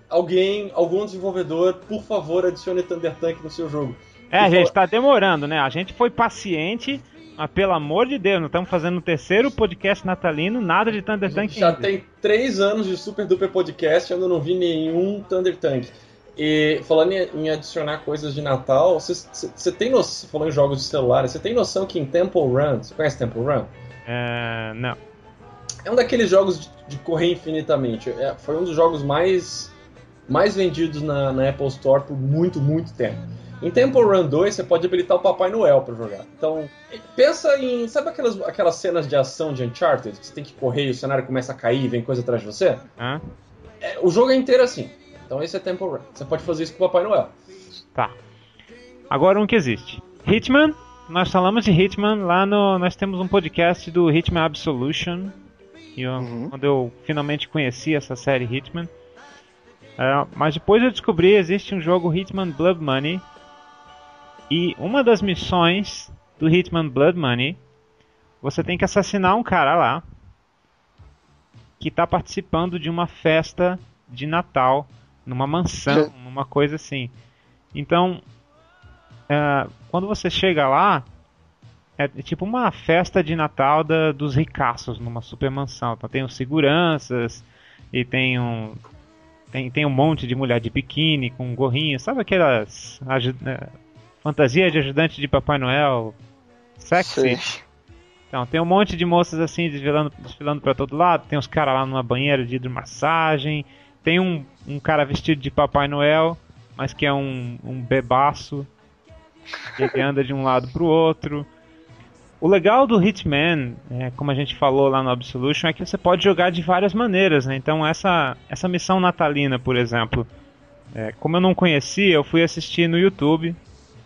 Algum desenvolvedor, por favor, adicione Thunder Tank no seu jogo. A gente tá demorando, né? A gente foi paciente, mas pelo amor de Deus, não estamos fazendo o terceiro podcast natalino, nada de Thunder Tank já ainda. Tem 3 anos de Super Duper Podcast e eu não vi nenhum Thunder Tank. E falando em adicionar coisas de Natal, você tem noção, você falou em jogos de celular, você tem noção que em Temple Run, você conhece Temple Run? Não. É um daqueles jogos de correr infinitamente. Foi um dos jogos mais vendidos na Apple Store por muito, muito tempo. Em Temple Run 2 você pode habilitar o Papai Noel para jogar. Então, pensa em... Sabe aquelas cenas de ação de Uncharted? Que você tem que correr e o cenário começa a cair e vem coisa atrás de você? O jogo é inteiro assim. Então esse é Temple Run. Você pode fazer isso com o Papai Noel. Tá. Agora um que existe. Hitman. Nós falamos de Hitman lá no... Nós temos um podcast do Hitman Absolution. Quando eu finalmente conheci essa série Hitman. Mas depois eu descobri que existe um jogo Hitman Blood Money. E uma das missões do Hitman Blood Money, você tem que assassinar um cara lá que está participando de uma festa de Natal numa mansão, numa coisa assim. Então, quando você chega lá, é tipo uma festa de Natal dos ricaços numa super mansão. Então tem os seguranças e tem um monte de mulher de biquíni com um gorrinho, sabe aquelas fantasia de ajudante de Papai Noel sexy? Sim. Então tem um monte de moças assim desfilando para todo lado, tem uns caras lá numa banheira de hidromassagem, tem um cara vestido de Papai Noel, mas que é um bebaço, que anda de um lado pro outro. O legal do Hitman, como a gente falou lá no Absolution, é que você pode jogar de várias maneiras, né? Então essa missão natalina, por exemplo, como eu não conhecia, eu fui assistir no YouTube,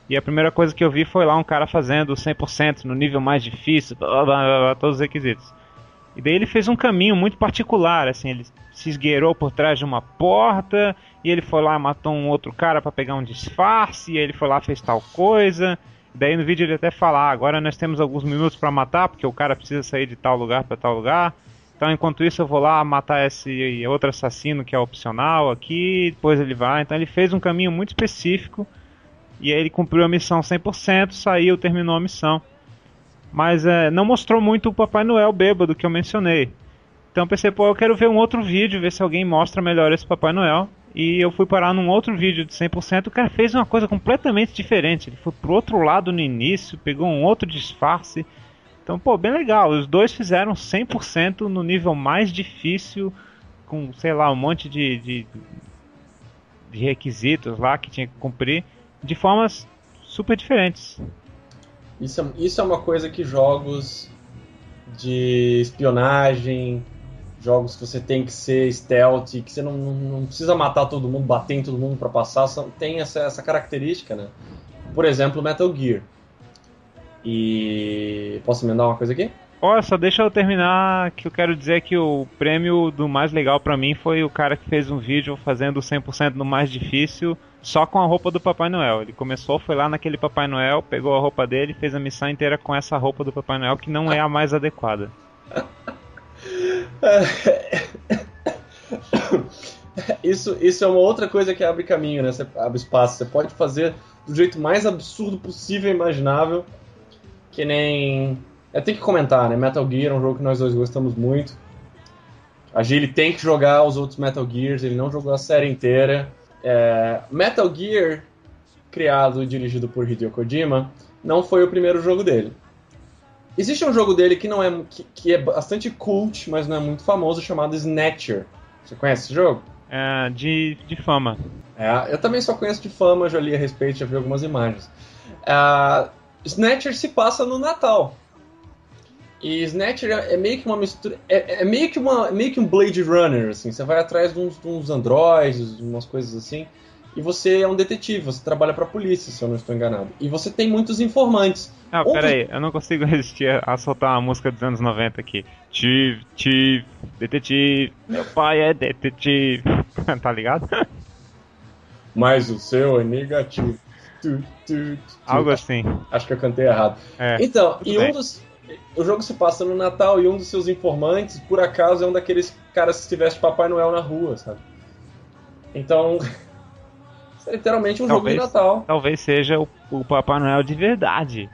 e a primeira coisa que eu vi foi lá um cara fazendo 100% no nível mais difícil, blá, blá, blá, todos os requisitos. E daí ele fez um caminho muito particular, assim, ele se esgueirou por trás de uma porta, e ele foi lá e matou um outro cara para pegar um disfarce, e ele foi lá e fez tal coisa. Daí no vídeo ele até fala, agora nós temos alguns minutos para matar, porque o cara precisa sair de tal lugar para tal lugar. Então enquanto isso eu vou lá matar esse outro assassino que é opcional aqui, depois ele vai. Então ele fez um caminho muito específico, e aí ele cumpriu a missão 100%, saiu, terminou a missão. Mas não mostrou muito o Papai Noel bêbado que eu mencionei. Então eu pensei, eu quero ver um outro vídeo, ver se alguém mostra melhor esse Papai Noel. E eu fui parar num outro vídeo de 100%, o cara fez uma coisa completamente diferente. Ele foi pro outro lado no início, pegou um outro disfarce. Então, bem legal. Os dois fizeram 100% no nível mais difícil, com, sei lá, um monte de requisitos lá que tinha que cumprir, de formas super diferentes. Isso é uma coisa que jogos de espionagem, jogos que você tem que ser stealth, que você não precisa matar todo mundo, bater em todo mundo pra passar, tem essa característica, né? Por exemplo, Metal Gear. E... Posso emendar uma coisa aqui? Olha, só deixa eu terminar, que eu quero dizer que o prêmio do mais legal pra mim foi o cara que fez um vídeo fazendo 100% no mais difícil, só com a roupa do Papai Noel. Ele começou, foi lá naquele Papai Noel, pegou a roupa dele e fez a missão inteira com essa roupa do Papai Noel, que não é a mais adequada. Isso é uma outra coisa que abre caminho, né? Você abre espaço. Você pode fazer do jeito mais absurdo possível e imaginável, que nem... Eu tenho que comentar, né? Metal Gear é um jogo que nós dois gostamos muito. A Gili tem que jogar os outros Metal Gears, ele não jogou a série inteira. Metal Gear, criado e dirigido por Hideo Kojima, não foi o primeiro jogo dele. Existe um jogo dele que é bastante cult, mas não é muito famoso, chamado Snatcher. Você conhece esse jogo? De fama. Eu também só conheço de fama, já li a respeito, já vi algumas imagens. Snatcher se passa no Natal. E Snatcher é meio que uma mistura... É meio que um Blade Runner, assim. Você vai atrás de uns androides, umas coisas assim. E você é um detetive, você trabalha pra polícia, se eu não estou enganado. E você tem muitos informantes. Peraí, eu não consigo resistir a soltar uma música dos anos 90 aqui. Chief, detetive, meu pai é detetive. Tá ligado? Mas o seu é negativo. Algo assim. Acho que eu cantei errado. Então, o jogo se passa no Natal e um dos seus informantes, por acaso, é um daqueles caras que se veste Papai Noel na rua, sabe? Então, isso é literalmente um jogo de Natal. Talvez seja o Papai Noel de verdade.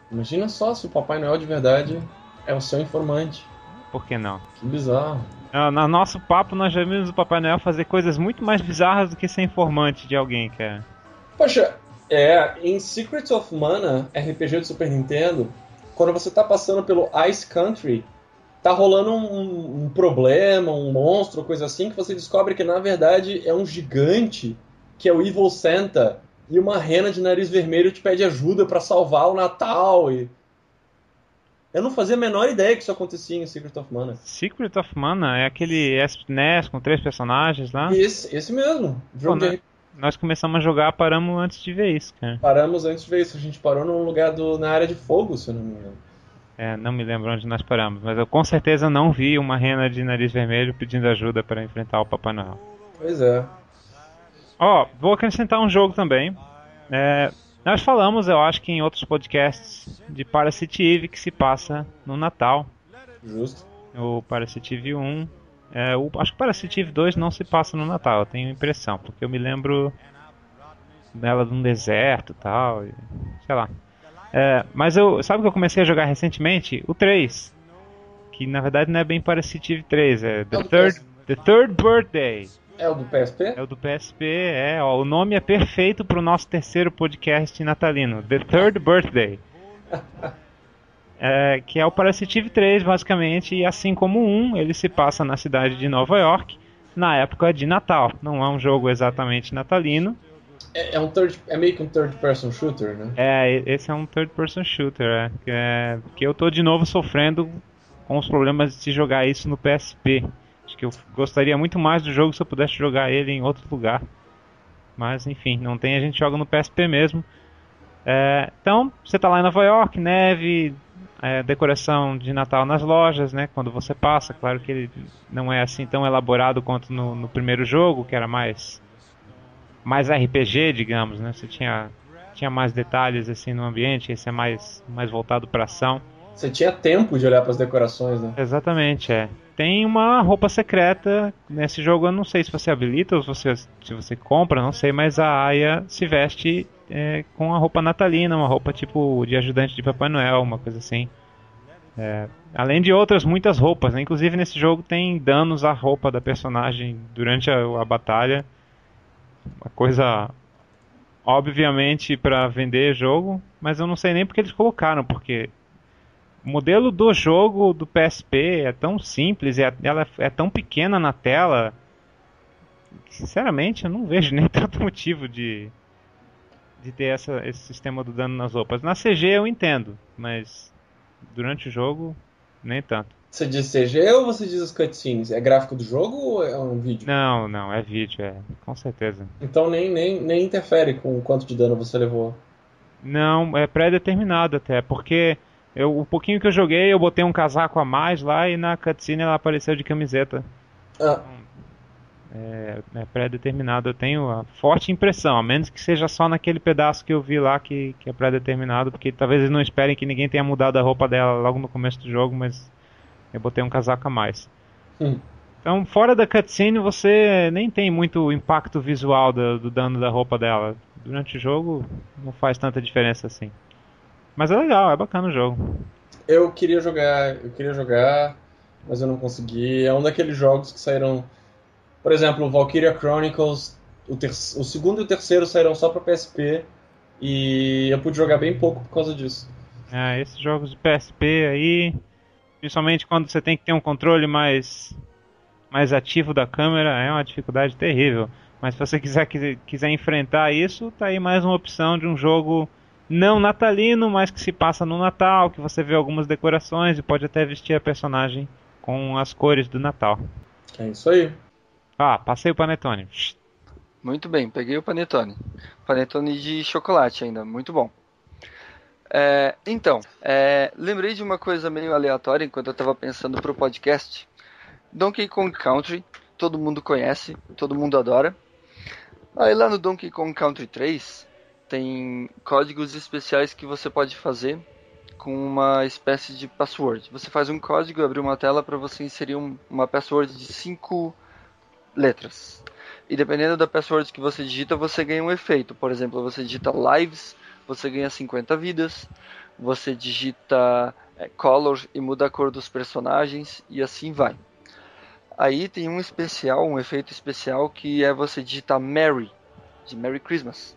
Imagina só se o Papai Noel de verdade é o seu informante. Por que não? Que bizarro. No nosso papo, nós já vimos o Papai Noel fazer coisas muito mais bizarras do que ser informante de alguém, cara. Poxa, em Secrets of Mana, RPG do Super Nintendo, quando você tá passando pelo Ice Country, tá rolando um problema, um monstro, coisa assim, que você descobre que na verdade é um gigante, que é o Evil Santa, e uma rena de nariz vermelho te pede ajuda pra salvar o Natal. Eu não fazia a menor ideia que isso acontecia em Secret of Mana. Secret of Mana é aquele SNES com 3 personagens lá? Esse mesmo. Nós começamos a jogar, paramos antes de ver isso, cara. Paramos antes de ver isso. A gente parou num lugar na área de fogo, se eu não me engano. Não me lembro onde nós paramos, mas eu com certeza não vi uma rena de nariz vermelho pedindo ajuda para enfrentar o Papai Noel. Pois é. Vou acrescentar um jogo também. Nós falamos, eu acho que em outros podcasts, de Parasite Eve que se passa no Natal. Justo. O Parasite Eve 1. Acho que o Parasite Eve 2 não se passa no Natal, eu tenho impressão, porque eu me lembro dela num deserto e tal, sei lá. Mas sabe o que eu comecei a jogar recentemente? O 3. Que na verdade não é bem Parasite Eve 3, é The Third Birthday. É o do PSP? É o do PSP, o nome é perfeito pro nosso terceiro podcast natalino, The Third Birthday. Que é o Parasite Eve 3, basicamente, e assim como ele se passa na cidade de Nova York, na época de Natal. Não é um jogo exatamente natalino. É meio que um third person shooter, né? Esse é um third person shooter, que eu tô de novo sofrendo com os problemas de se jogar isso no PSP. Acho que eu gostaria muito mais do jogo se eu pudesse jogar ele em outro lugar. Mas enfim, não tem, a gente joga no PSP mesmo. Então, você tá lá em Nova York, neve, decoração de Natal nas lojas, né? Quando você passa, claro que ele não é assim tão elaborado quanto no primeiro jogo, que era mais RPG, digamos, né? Você tinha mais detalhes assim no ambiente, esse é mais voltado para ação. Você tinha tempo de olhar para as decorações, né? Exatamente, Tem uma roupa secreta nesse jogo, eu não sei se você habilita ou se você compra, não sei, mas a Aya se veste com a roupa natalina, uma roupa tipo de ajudante de Papai Noel, uma coisa assim. Além de outras muitas roupas, né? Inclusive nesse jogo tem danos à roupa da personagem durante a batalha. Uma coisa obviamente para vender jogo, mas eu não sei nem porque eles colocaram, porque o modelo do jogo do PSP é tão simples, ela é tão pequena na tela, que, sinceramente eu não vejo nem tanto motivo de ter esse sistema do dano nas roupas. Na CG eu entendo, mas durante o jogo nem tanto. Você diz CG ou você diz as cutscenes? É gráfico do jogo ou é um vídeo? Não, é vídeo, com certeza. Então nem interfere com o quanto de dano você levou. Não, é pré-determinado até, porque o pouquinho que eu joguei, eu botei um casaco a mais lá e na cutscene ela apareceu de camiseta. Ah, É pré-determinado, eu tenho a forte impressão, a menos que seja só naquele pedaço que eu vi lá que é pré-determinado, porque talvez eles não esperem que ninguém tenha mudado a roupa dela logo no começo do jogo, mas eu botei um casaco a mais. hum. Então, fora da cutscene, você nem tem muito impacto visual do dano da roupa dela. Durante o jogo, não faz tanta diferença assim. Mas é legal, é bacana o jogo. Eu queria jogar, mas eu não consegui. É um daqueles jogos que saíram. Por exemplo, o Valkyria Chronicles, o segundo e o terceiro saíram só pra PSP. E eu pude jogar bem pouco por causa disso. Esses jogos de PSP aí, principalmente quando você tem que ter um controle mais ativo da câmera, é uma dificuldade terrível. Mas se você quiser enfrentar isso, tá aí mais uma opção de um jogo não natalino, mas que se passa no Natal, que você vê algumas decorações e pode até vestir a personagem com as cores do Natal. É isso aí. Passei o Panetone. Muito bem, peguei o panetone. Panetone de chocolate ainda, muito bom. Então, lembrei de uma coisa meio aleatória enquanto eu estava pensando pro podcast. Donkey Kong Country, todo mundo conhece, todo mundo adora. Aí lá no Donkey Kong Country 3 tem códigos especiais que você pode fazer com uma espécie de password. Você faz um código, abre uma tela para você inserir uma password de 5 letras. E dependendo da password que você digita, você ganha um efeito. Por exemplo, você digita lives, você ganha 50 vidas. Você digita color e muda a cor dos personagens e assim vai. Aí tem um efeito especial que é você digitar Merry, de Merry Christmas.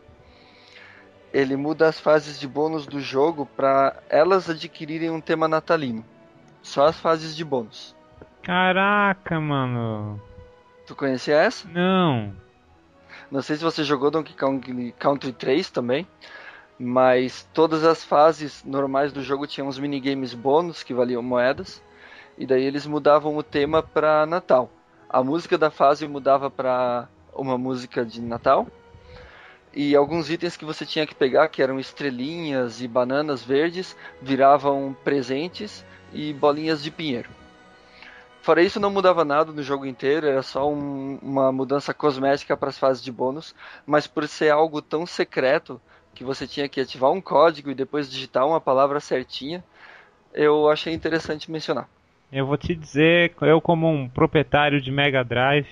Ele muda as fases de bônus do jogo para elas adquirirem um tema natalino. Só as fases de bônus. Caraca, mano. Tu conhecia essa? Não. Não sei se você jogou Donkey Kong Country 3 também, mas todas as fases normais do jogo tinham uns minigames bônus que valiam moedas, e daí eles mudavam o tema para Natal. A música da fase mudava para uma música de Natal, e alguns itens que você tinha que pegar, que eram estrelinhas e bananas verdes, viravam presentes e bolinhas de pinheiro. Fora isso, não mudava nada no jogo inteiro, era só uma mudança cosmética para as fases de bônus, mas por ser algo tão secreto que você tinha que ativar um código e depois digitar uma palavra certinha, eu achei interessante mencionar. Eu vou te dizer, eu como um proprietário de Mega Drive,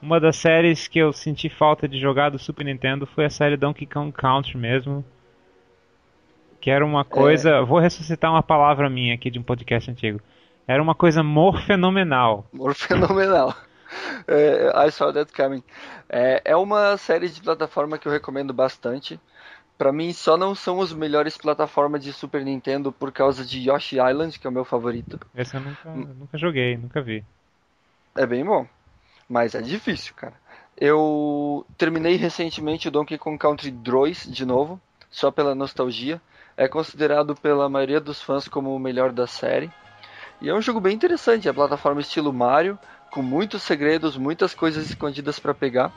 uma das séries que eu senti falta de jogar do Super Nintendo foi a série Donkey Kong Country mesmo. Que era uma coisa... Vou ressuscitar uma palavra minha aqui de um podcast antigo. Era uma coisa morfenomenal. Morfenomenal. I saw that coming. É uma série de plataforma que eu recomendo bastante. Pra mim, só não são os melhores plataformas de Super Nintendo por causa de Yoshi Island, que é o meu favorito. Esse eu nunca joguei, nunca vi. É bem bom, mas é difícil, cara. Eu terminei recentemente o Donkey Kong Country 2 de novo, só pela nostalgia. É considerado pela maioria dos fãs como o melhor da série. E é um jogo bem interessante, é plataforma estilo Mario, com muitos segredos, muitas coisas escondidas pra pegar.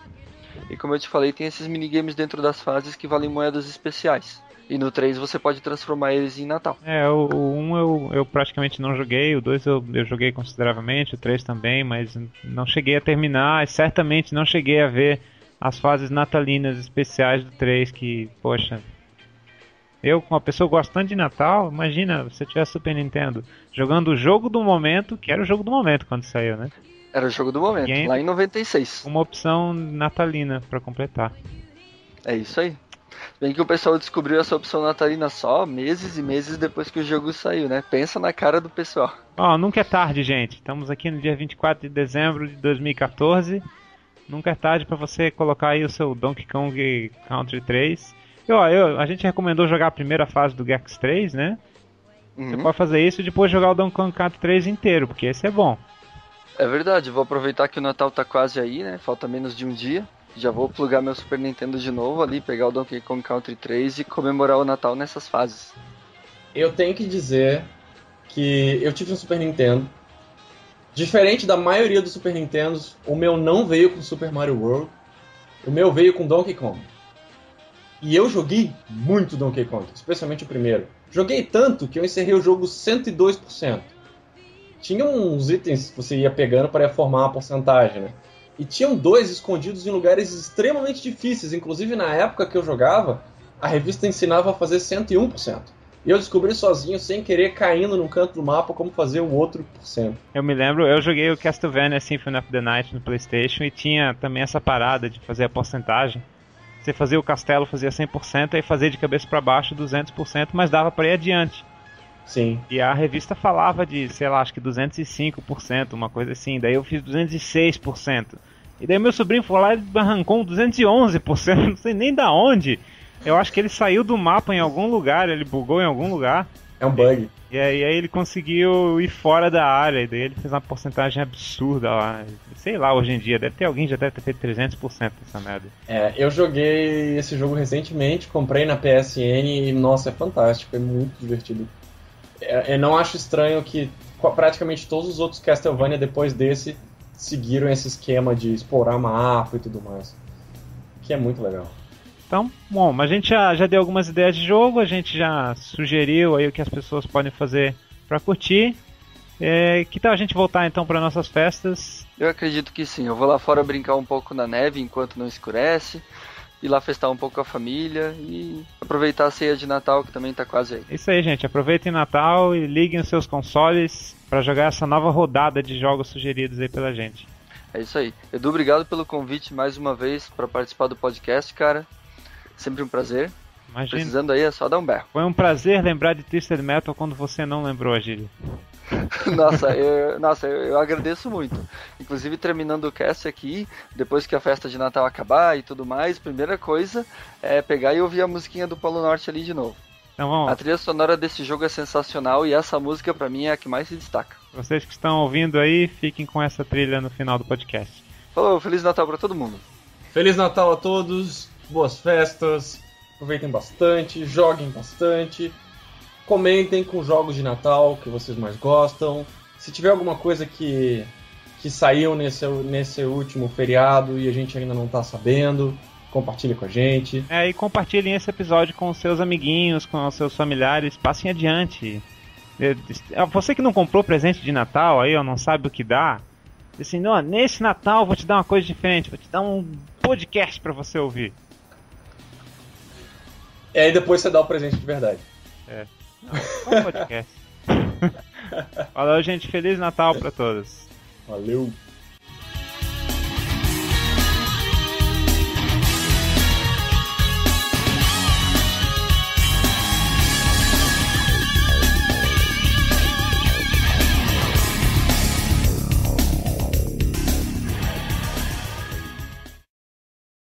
E como eu te falei, tem esses minigames dentro das fases que valem moedas especiais. E no 3 você pode transformar eles em Natal. O 1 eu praticamente não joguei, o 2 eu joguei consideravelmente, o 3 também, mas não cheguei a terminar, e certamente não cheguei a ver as fases natalinas especiais do 3, que, poxa... Eu, com uma pessoa gostando de Natal, imagina se eu tivesse Super Nintendo jogando o jogo do momento, que era o jogo do momento quando saiu, né? Era o jogo do momento, lá em 96. Uma opção natalina pra completar. É isso aí. Bem que o pessoal descobriu essa opção natalina só meses e meses depois que o jogo saiu, né? Pensa na cara do pessoal. Nunca é tarde, gente. Estamos aqui no dia 24 de dezembro de 2014. Nunca é tarde pra você colocar aí o seu Donkey Kong Country 3. A gente recomendou jogar a primeira fase do Gex 3, né? Uhum. Você pode fazer isso e depois jogar o Donkey Kong Country 3 inteiro, porque esse é bom. É verdade, vou aproveitar que o Natal tá quase aí, né? Falta menos de um dia. Já vou plugar meu Super Nintendo de novo ali, pegar o Donkey Kong Country 3 e comemorar o Natal nessas fases. Eu tenho que dizer que eu tive um Super Nintendo Diferente da maioria dos Super Nintendos, o meu não veio com Super Mario World, o meu veio com Donkey Kong. E eu joguei muito Donkey Kong, especialmente o primeiro. Joguei tanto que eu encerrei o jogo 102%. Tinha uns itens que você ia pegando para formar a porcentagem, né? E tinham 2 escondidos em lugares extremamente difíceis. Inclusive, na época que eu jogava, a revista ensinava a fazer 101%. E eu descobri sozinho, sem querer, caindo num canto do mapa, como fazer o outro por cento. Eu me lembro, eu joguei o Castlevania Symphony of the Night no PlayStation e tinha também essa parada de fazer a porcentagem. Você fazia o castelo, fazia 100%, aí fazia de cabeça para baixo 200%, mas dava para ir adiante. Sim. E a revista falava de, sei lá, acho que 205%, uma coisa assim. Daí eu fiz 206%. E daí meu sobrinho foi lá e arrancou um 211%, não sei nem da onde. Eu acho que ele saiu do mapa em algum lugar, ele bugou em algum lugar. É um bug. E aí ele conseguiu ir fora da área, e daí ele fez uma porcentagem absurda lá. Sei lá, hoje em dia, alguém já deve ter feito 300% dessa merda. Eu joguei esse jogo recentemente, comprei na PSN e, nossa, é fantástico, é muito divertido. Eu não acho estranho que praticamente todos os outros Castlevania depois desse seguiram esse esquema de explorar mapa e tudo mais. Que é muito legal. Então, bom, mas a gente já deu algumas ideias de jogo, a gente já sugeriu aí o que as pessoas podem fazer para curtir. Que tal a gente voltar então para nossas festas? Eu acredito que sim, eu vou lá fora brincar um pouco na neve enquanto não escurece, ir lá festar um pouco com a família e aproveitar a ceia de Natal que também tá quase aí. Isso aí, gente, aproveitem Natal e liguem os seus consoles para jogar essa nova rodada de jogos sugeridos aí pela gente. É isso aí. Edu, obrigado pelo convite mais uma vez para participar do podcast, cara. Sempre um prazer. Imagina. Precisando aí é só dar um berro. Foi um prazer lembrar de Twisted Metal quando você não lembrou, Agílio. Nossa, eu agradeço muito. Inclusive, terminando o cast aqui, depois que a festa de Natal acabar e tudo mais, primeira coisa é pegar e ouvir a musiquinha do Polo Norte ali de novo. Então vamos lá. A trilha sonora desse jogo é sensacional e essa música pra mim é a que mais se destaca. Vocês que estão ouvindo aí, fiquem com essa trilha no final do podcast. Falou, Feliz Natal pra todo mundo. Feliz Natal a todos, boas festas, aproveitem bastante, joguem bastante, comentem com jogos de Natal que vocês mais gostam. Se tiver alguma coisa que saiu nesse último feriado e a gente ainda não tá sabendo, compartilhe com a gente. E compartilhem esse episódio com os seus amiguinhos, com os seus familiares, passem adiante. Você que não comprou presente de Natal aí, ou não sabe o que dá, assim, não, nesse Natal eu vou te dar uma coisa diferente, vou te dar um podcast pra você ouvir. E aí depois você dá o presente de verdade. Não, um podcast. Valeu, gente, Feliz Natal pra todos. Valeu.